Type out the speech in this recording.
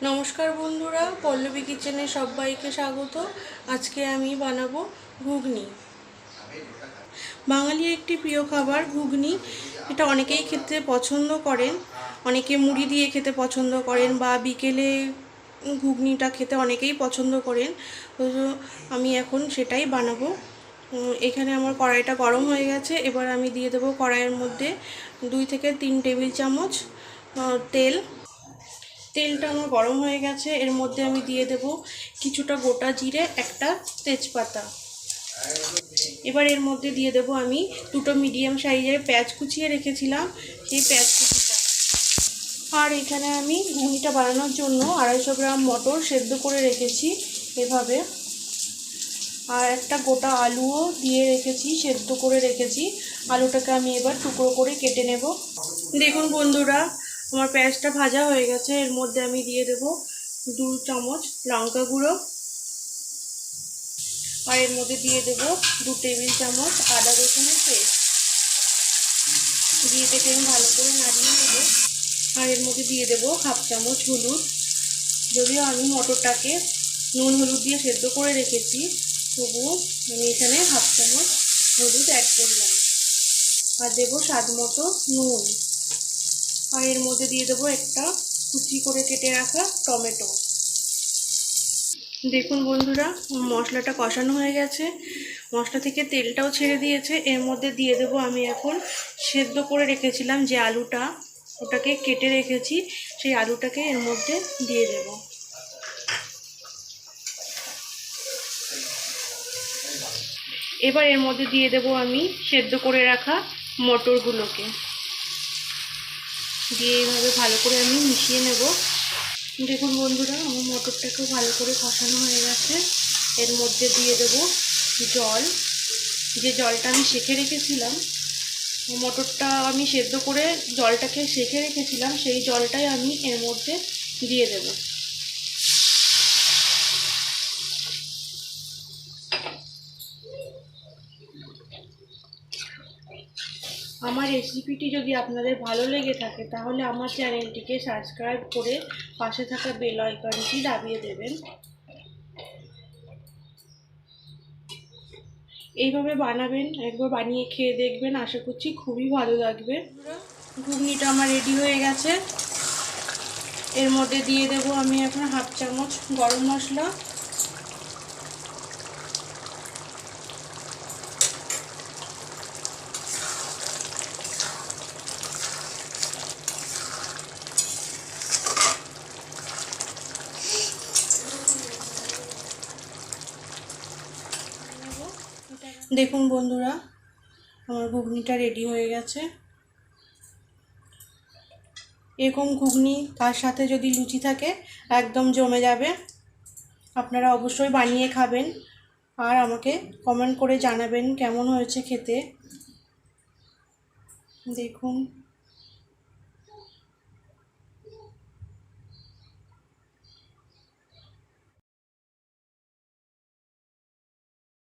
নমস্কার বন্ধুরা, পল্লবী কিচেনে সবাইকে স্বাগত। আজকে আমি বানাবো ঘুগনি। বাঙালির একটি প্রিয় খাবার ঘুগনি। এটা অনেকেই খেতে পছন্দ করেন, অনেকে মুড়ি দিয়ে খেতে পছন্দ করেন বা বিকেলে ঘুগনিটা খেতে অনেকেই পছন্দ করেন। তো আমি এখন সেটাই বানাবো। এখানে আমার কড়াইটা গরম হয়ে গেছে। এবার আমি দিয়ে দেবো কড়াইয়ের মধ্যে 2 থেকে 3 টেবিল চামচ তেল। তেলটা আমার গরম হয়ে গেছে। এর মধ্যে আমি দিয়ে দেব কিছুটা গোটা জিরে, একটা তেজপাতা। এবার এর মধ্যে দিয়ে দেব আমি দুটো মিডিয়াম সাইজের পেঁয়াজ কুচিয়ে রেখেছিলাম, সেই পেঁয়াজ কুচিটা। আর এখানে আমি ঘুগনিটা বানানোর জন্য 250 গ্রাম মটর সেদ্ধ করে রেখেছি এভাবে। আর একটা গোটা আলুও দিয়ে রেখেছি, সেদ্ধ করে রেখেছি। আলুটাকে আমি এবার টুকরো করে কেটে নেব। দেখুন বন্ধুরা, আমার পেঁয়াজটা ভাজা হয়ে গেছে। এর মধ্যে আমি দিয়ে দেব 2 চামচ লঙ্কা গুঁড়ো। আর এর মধ্যে দিয়ে দেব 2 টেবিল চামচ আদা রসুনের পেস্ট। দিয়ে এটাকে আমি ভালো করে নাড়িয়ে নেব। আর এর মধ্যে দিয়ে দেব 1/2 চামচ হলুদ। যদিও আমি মটরটাকে নুন হলুদ দিয়ে সেদ্ধ করে রেখেছি, তবুও আমি এখানে 1/2 চামচ হলুদ অ্যাড করলাম। আর দেব স্বাদ মতো নুন। আর এর মধ্যে দিয়ে দেবো একটা কুচি করে কেটে রাখা টমেটো। দেখুন বন্ধুরা, মশলাটা কষানো হয়ে গেছে, মশলা থেকে তেলটাও ছেড়ে দিয়েছে। এর মধ্যে দিয়ে দেবো আমি এখন সেদ্ধ করে রেখেছিলাম যে আলুটা, ওটাকে কেটে রেখেছি, সেই আলুটাকে এর মধ্যে দিয়ে দেব। এবার এর মধ্যে দিয়ে দেব আমি সেদ্ধ করে রাখা মটরগুলোকে, দিয়ে এইভাবে ভালো করে আমি মিশিয়ে নেব। দেখুন বন্ধুরা, আমার মটরটাকেও ভালো করে কষানো হয়ে গেছে। এর মধ্যে দিয়ে দেব জল, যে জলটা আমি সেঁকে রেখেছিলাম। মটরটা আমি সেদ্ধ করে জলটাকে সেঁকে রেখেছিলাম, সেই জলটাই আমি এর মধ্যে দিয়ে দেব। আমার রেসিপিটি যদি আপনাদের ভালো লেগে থাকে তাহলে আমার চ্যানেলটিকে সাবস্ক্রাইব করে পাশে থাকা বেল আইকনটি দাবিয়ে দেবেন। এইভাবে বানাবেন, একবার বানিয়ে খেয়ে দেখবেন, আশা করছি খুবই ভালো লাগবে। ঘুগনিটা আমার রেডি হয়ে গেছে। এর মধ্যে দিয়ে দেব আমি এখন 1/2 চামচ গরম মশলা। দেখুন বন্ধুরা, আমার ঘুগনিটা রেডি হয়ে গেছে। এরকম ঘুগনি তার সাথে যদি লুচি থাকে একদম জমে যাবে। আপনারা অবশ্যই বানিয়ে খাবেন আর আমাকে কমেন্ট করে জানাবেন কেমন হয়েছে খেতে। দেখুন।